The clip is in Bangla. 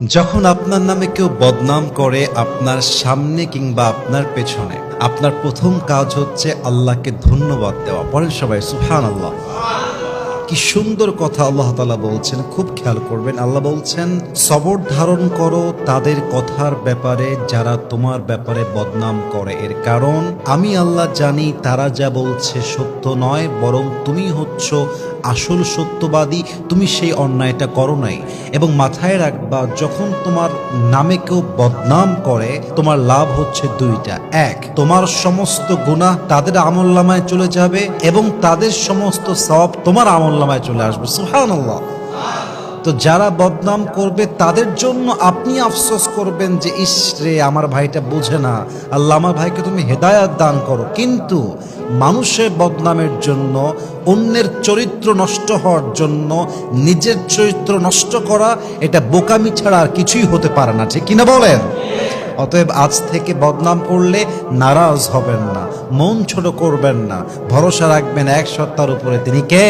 যখন আপনার নামে কেউ বদনাম করে আপনার সামনে কিংবা আপনার পেছনে, আপনার প্রথম কাজ হচ্ছে আল্লাহকে ধন্যবাদ দেওয়া। পড়েন সবাই সুবহানাল্লাহ। কি সুন্দর কথা আল্লাহ তাআলা বলছেন, খুব খেয়াল করবেন। আল্লাহ বলছেন, সবর ধারণ করো তাদের কথার ব্যাপারে যারা তোমার ব্যাপারে বদনাম করে। এর কারণ আমি আল্লাহ জানি তারা যা বলছে সত্য নয়, বরং তুমি হচ্ছ আসল সত্যবাদী। তুমি সেই অন্যায়টা করো নাই। এবং মাথায় রাখবা, যখন তোমার নামে কেউ বদনাম করে তোমার লাভ হচ্ছে দুইটা। এক, তোমার সমস্ত গুনাহ তাদের আমলনামায় চলে যাবে এবং তাদের সমস্ত সওয়াব তোমার আমলনামায় চলে আসবে। সুবহানাল্লাহ। তো যারা বদনাম করবে তাদের জন্য আপনি আফসোস করবেন যে ইস রে, আমার ভাইটা বোঝে না, আল্লাহ আমার ভাইকে তুমি হেদায়াত দান করো। কিন্তু মানুষের বদনামের জন্য, অন্যের চরিত্র নষ্ট হওয়ার জন্য নিজের চরিত্র নষ্ট করা, এটা বোকামি ছাড়া আর কিছুই হতে পারে না, ঠিক কিনা বলেন? অতএব আজ থেকে বদনাম করলে নারাজ হবেন না, মন ছোট করবেন না, ভরসা রাখবেন এক সত্তার উপরে, তিনি কে?